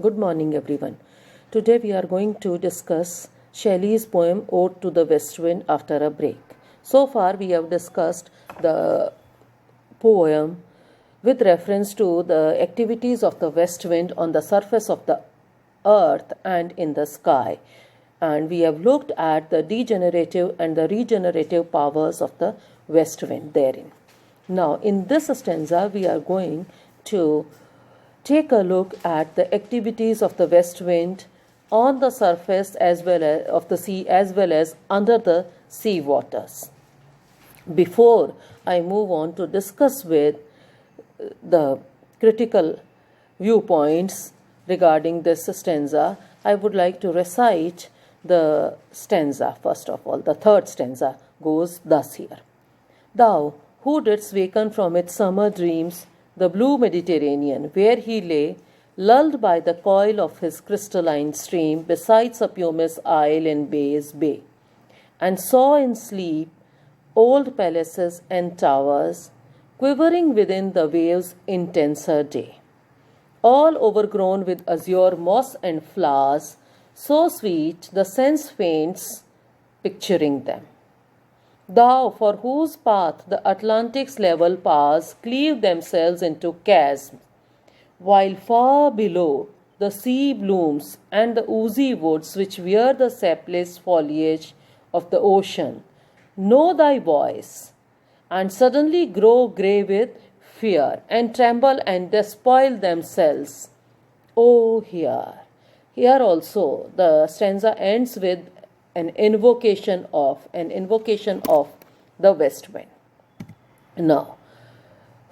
Good morning, everyone. Today we are going to discuss Shelley's poem Ode to the West Wind after a break. So far, we have discussed the poem with reference to the activities of the west wind on the surface of the earth and in the sky. And we have looked at the degenerative and the regenerative powers of the west wind therein. Now, in this stanza, we are going to take a look at the activities of the west wind on the surface as well as of the sea as well as under the sea waters. Before I move on to discuss with the critical viewpoints regarding this stanza, I would like to recite the stanza first of all. The third stanza goes thus here. Thou, who didst waken from its summer dreams the blue Mediterranean, where he lay, lulled by the coil of his crystalline stream besides a pumice isle in Bay's Bay, and saw in sleep old palaces and towers, quivering within the waves' intenser day, all overgrown with azure moss and flowers, so sweet the sense faints picturing them. Thou, for whose path the Atlantic's level paths cleave themselves into chasms, while far below the sea blooms and the oozy woods which wear the sapless foliage of the ocean, know thy voice, and suddenly grow grey with fear, and tremble and despoil themselves. Oh, here. Here also the stanza ends with an invocation of the west wind. Now,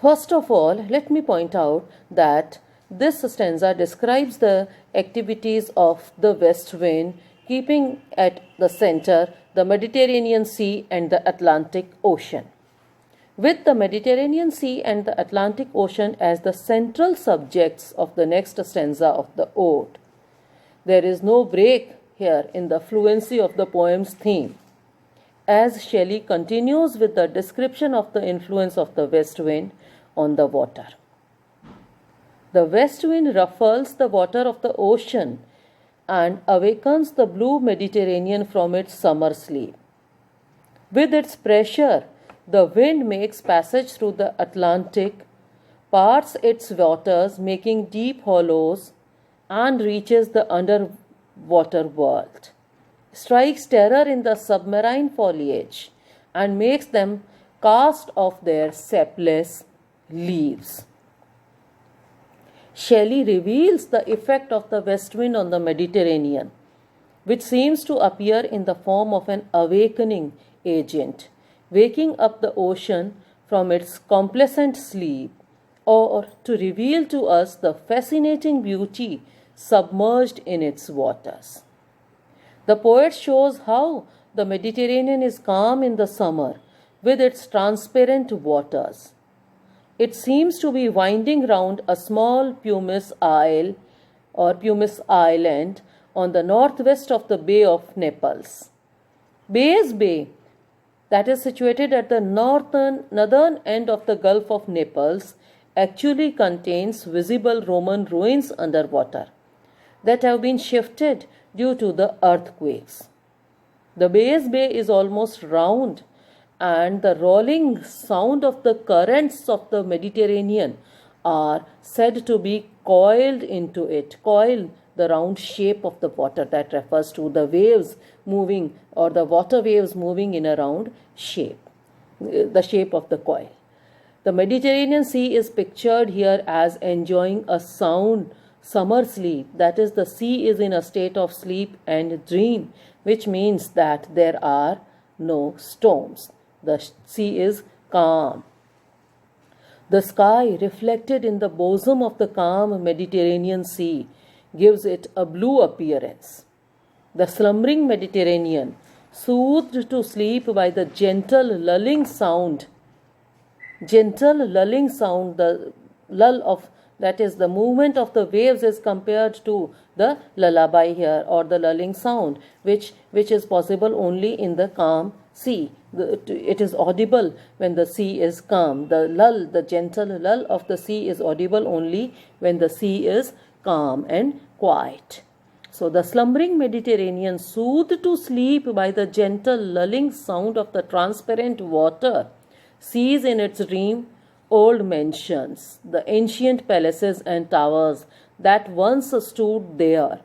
first of all, let me point out that this stanza describes the activities of the west wind, keeping at the center the Mediterranean Sea and the Atlantic Ocean. With the Mediterranean Sea and the Atlantic Ocean as the central subjects of the next stanza of the ode, there is no break here in the fluency of the poem's theme, as Shelley continues with the description of the influence of the west wind on the water. The west wind ruffles the water of the ocean and awakens the blue Mediterranean from its summer sleep. With its pressure, the wind makes passage through the Atlantic, parts its waters, making deep hollows, and reaches the underwater world, strikes terror in the submarine foliage, and makes them cast off their sapless leaves. Shelley reveals the effect of the west wind on the Mediterranean, which seems to appear in the form of an awakening agent, waking up the ocean from its complacent sleep, or to reveal to us the fascinating beauty submerged in its waters. The poet shows how the Mediterranean is calm in the summer with its transparent waters. It seems to be winding round a small pumice isle or pumice island on the northwest of the Bay of Naples. Bay's Bay, that is situated at the northern end of the Gulf of Naples, actually contains visible Roman ruins underwater that have been shifted due to the earthquakes. The Bay's Bay is almost round, and the rolling sound of the currents of the Mediterranean are said to be coiled into it. Coil, the round shape of the water, that refers to the waves moving or the water waves moving in a round shape, the shape of the coil. The Mediterranean Sea is pictured here as enjoying a sound summer sleep, that is, the sea is in a state of sleep and dream, which means that there are no storms. The sea is calm. The sky, reflected in the bosom of the calm Mediterranean Sea, gives it a blue appearance. The slumbering Mediterranean, soothed to sleep by the gentle lulling sound, the lull of, that is, the movement of the waves is compared to the lullaby here, or the lulling sound, which is possible only in the calm sea. It is audible when the sea is calm. The lull, the gentle lull of the sea is audible only when the sea is calm and quiet. So the slumbering Mediterranean, soothed to sleep by the gentle lulling sound of the transparent water, sees in its dream old mansions, the ancient palaces and towers that once stood there,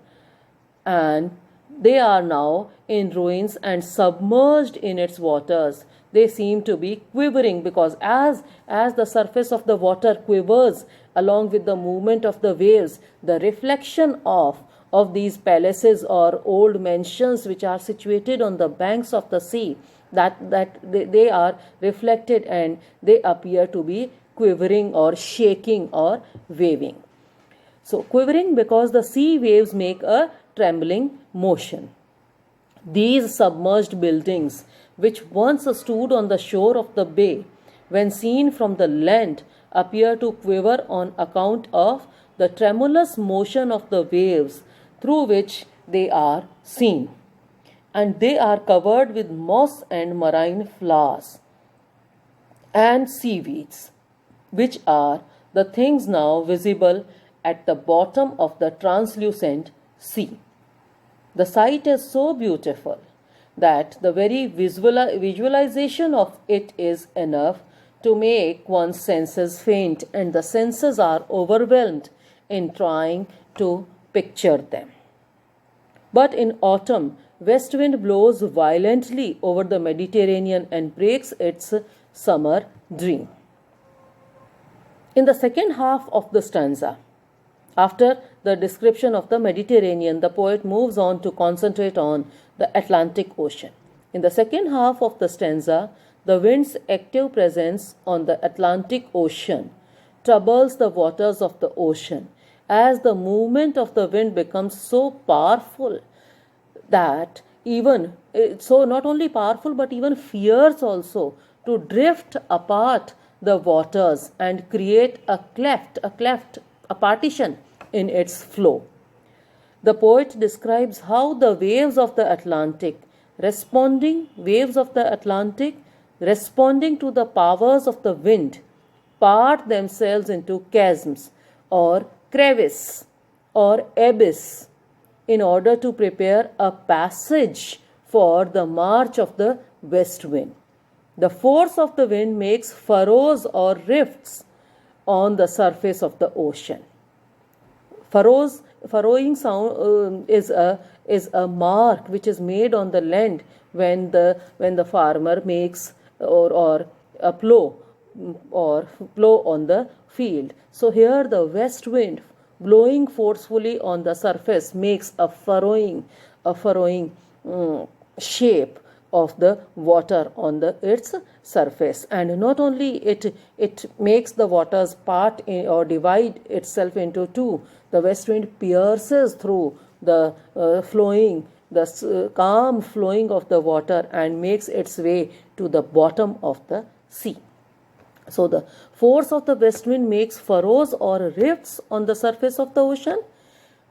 and they are now in ruins and submerged in its waters. They seem to be quivering, because as the surface of the water quivers along with the movement of the waves, the reflection of these palaces or old mansions which are situated on the banks of the sea, that they are reflected and they appear to be quivering or shaking or waving. So quivering because the sea waves make a trembling motion. These submerged buildings, which once stood on the shore of the bay, when seen from the land, appear to quiver on account of the tremulous motion of the waves through which they are seen. And they are covered with moss and marine flowers and seaweeds, which are the things now visible at the bottom of the translucent sea. The sight is so beautiful that the very visualization of it is enough to make one's senses faint, and the senses are overwhelmed in trying to picture them. But in autumn, west wind blows violently over the Mediterranean and breaks its summer dream. In the second half of the stanza, after the description of the Mediterranean, the poet moves on to concentrate on the Atlantic Ocean. In the second half of the stanza, the wind's active presence on the Atlantic Ocean troubles the waters of the ocean, as the movement of the wind becomes so powerful that so not only powerful but even fierce also to drift apart the waters and create a partition in its flow. The poet describes how the waves of the Atlantic, responding to the powers of the wind, part themselves into chasms or crevice or abyss in order to prepare a passage for the march of the west wind. The force of the wind makes furrows or rifts on the surface of the ocean. Furrowing sound is a mark which is made on the land when the farmer makes or a plow on the field. So here the west wind blowing forcefully on the surface makes a furrowing shape of the water on its surface, and not only it makes the waters part or divide itself into two. The west wind pierces through the calm flowing of the water and makes its way to the bottom of the sea. So the force of the west wind makes furrows or rifts on the surface of the ocean.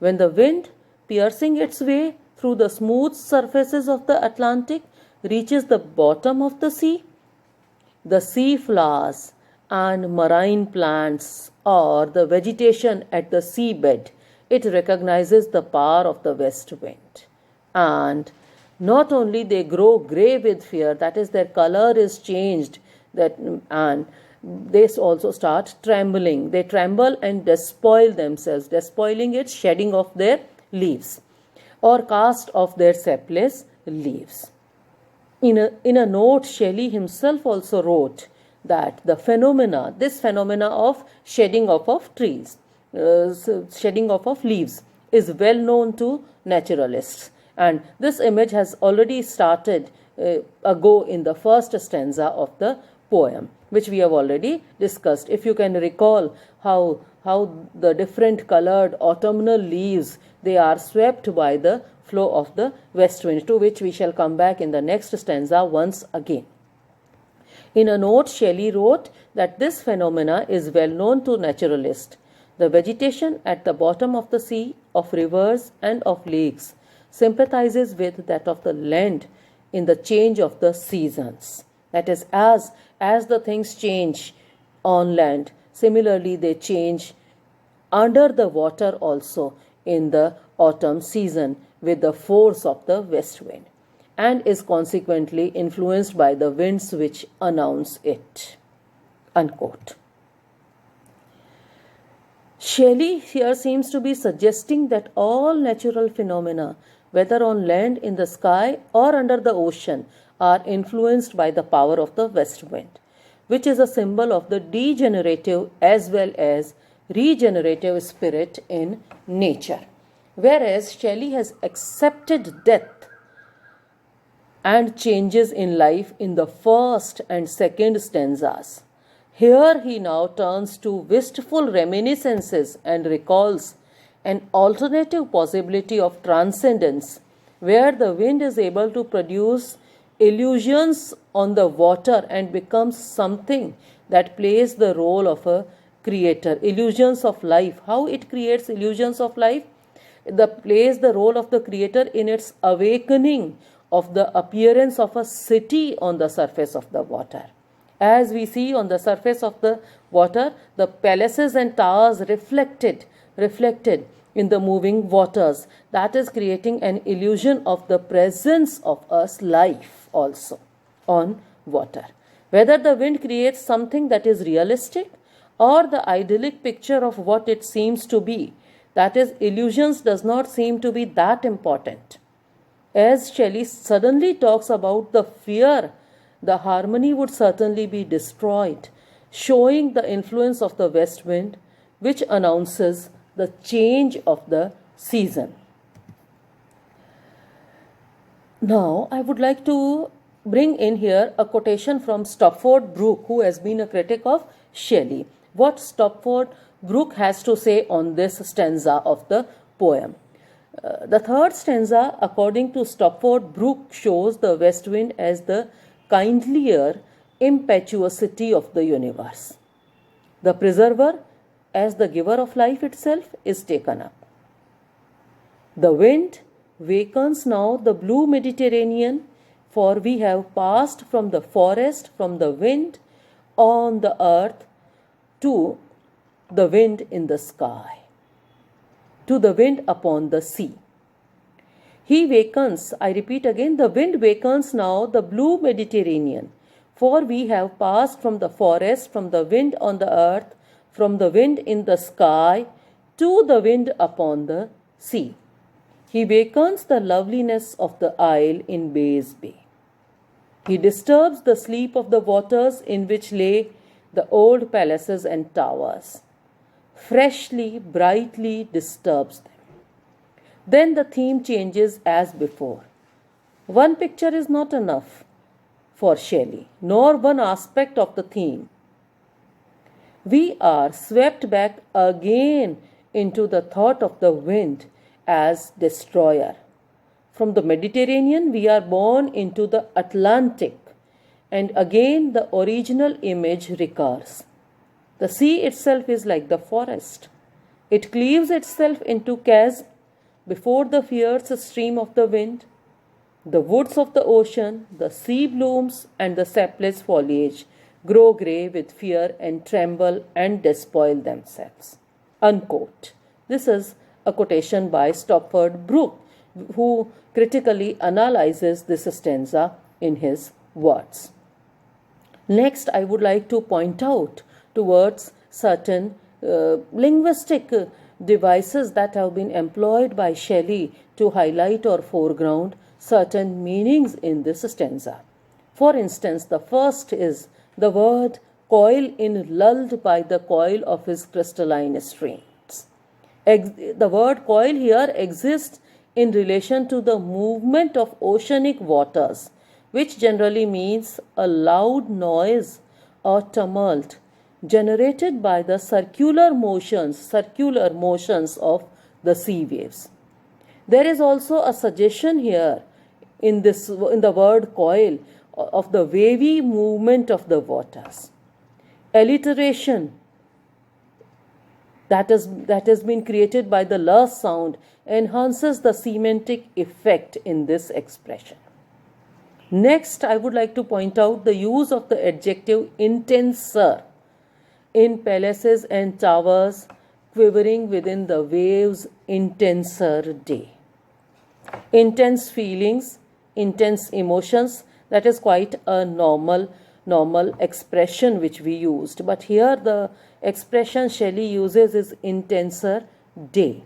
When the wind, piercing its way through the smooth surfaces of the Atlantic, reaches the bottom of the sea flowers and marine plants or the vegetation at the seabed, it recognizes the power of the west wind. And not only they grow grey with fear, that is, their color is changed, and they also start trembling. They tremble and despoil themselves. Despoiling it, shedding of their leaves or cast of their sapless leaves. In a note, Shelley himself also wrote that this phenomena of shedding off of trees, shedding off of leaves, is well known to naturalists. And this image has already started ago in the first stanza of the poem, which we have already discussed. If you can recall how the different colored autumnal leaves, they are swept by the flow of the west wind, to which we shall come back in the next stanza once again. In a note, Shelley wrote that this phenomena is well known to naturalists. The vegetation at the bottom of the sea, of rivers and of lakes, sympathizes with that of the land in the change of the seasons. That is, as the things change on land, similarly they change under the water also in the autumn season with the force of the west wind, and is consequently influenced by the winds which announce it. Unquote. Shelley here seems to be suggesting that all natural phenomena, whether on land, in the sky, or under the ocean, are influenced by the power of the west wind, which is a symbol of the degenerative as well as regenerative spirit in nature. Whereas Shelley has accepted death and changes in life in the first and second stanzas. Here he now turns to wistful reminiscences and recalls an alternative possibility of transcendence, where the wind is able to produce illusions on the water and becomes something that plays the role of a creator. Illusions of life. How it creates illusions of life? Plays the role of the creator in its awakening of the appearance of a city on the surface of the water. As we see on the surface of the water, the palaces and towers reflected in the moving waters. That is creating an illusion of the presence of us life also on water. Whether the wind creates something that is realistic or the idyllic picture of what it seems to be, that is, illusions does not seem to be that important. As Shelley suddenly talks about the fear, the harmony would certainly be destroyed, showing the influence of the west wind, which announces the change of the season. Now, I would like to bring in here a quotation from Stopford Brooke, who has been a critic of Shelley. What Stopford Brooke has to say on this stanza of the poem. The third stanza, according to Stopford Brooke, shows the west wind as the kindlier impetuosity of the universe. The preserver, as the giver of life itself, is taken up. The wind wakens now the blue Mediterranean, for we have passed from the forest, from the wind on the earth, to the wind in the sky, to the wind upon the sea. He wakens, I repeat again, the wind wakens now the blue Mediterranean, for we have passed from the forest, from the wind on the earth, from the wind in the sky, to the wind upon the sea. He wakens the loveliness of the isle in Bay's Bay. He disturbs the sleep of the waters in which lay the old palaces and towers. Freshly, brightly disturbs them. Then the theme changes as before. One picture is not enough for Shelley, nor one aspect of the theme. We are swept back again into the thought of the wind as destroyer. From the Mediterranean, we are borne into the Atlantic, and again the original image recurs. The sea itself is like the forest. It cleaves itself into chasm before the fierce stream of the wind. The woods of the ocean, the sea blooms, and the sapless foliage grow grey with fear and tremble and despoil themselves. Unquote. This is a quotation by Stopford Brooke, who critically analyzes this stanza in his words. Next, I would like to point out towards certain linguistic devices that have been employed by Shelley to highlight or foreground certain meanings in this stanza. For instance, the first is the word coil in lulled by the coil of his crystalline streams. The word coil here exists in relation to the movement of oceanic waters, which generally means a loud noise or tumult generated by the circular motions of the sea waves. There is also a suggestion here in the word coil of the wavy movement of the waters. Alliteration that has been created by the last sound enhances the semantic effect in this expression. Next, I would like to point out the use of the adjective intenser in palaces and towers, quivering within the waves' intenser day. Intense feelings, intense emotions, that is quite a normal expression which we used. But here the expression Shelley uses is intenser day.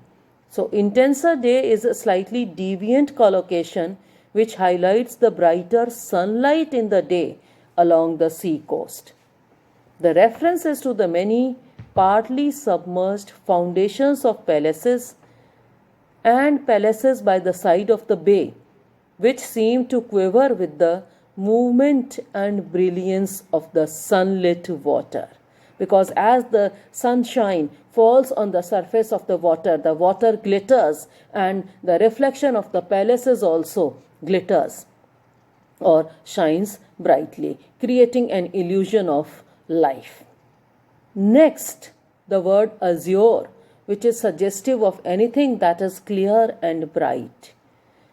So intenser day is a slightly deviant collocation which highlights the brighter sunlight in the day along the sea coast. The reference is to the many partly submerged foundations of palaces and palaces by the side of the bay, which seem to quiver with the movement and brilliance of the sunlit water. Because as the sunshine falls on the surface of the water glitters, and the reflection of the palaces also glitters or shines brightly, creating an illusion of life. Next, the word azure, which is suggestive of anything that is clear and bright.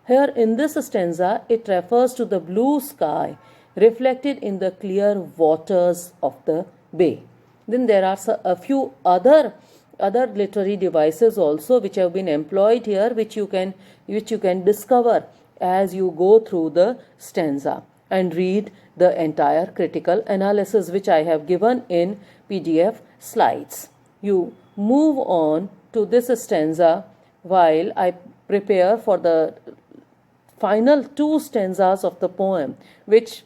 Here in this stanza, it refers to the blue sky reflected in the clear waters of the bay. Then there are a few other literary devices also which have been employed here, which you can discover as you go through the stanza and read the entire critical analysis which I have given in PDF slides. You move on to this stanza while I prepare for the final two stanzas of the poem, which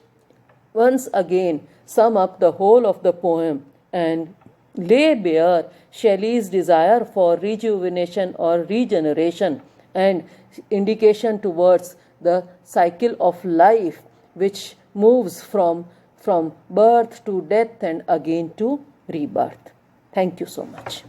once again sum up the whole of the poem and lay bare Shelley's desire for rejuvenation or regeneration and indication towards the cycle of life which moves from birth to death and again to rebirth. Thank you so much.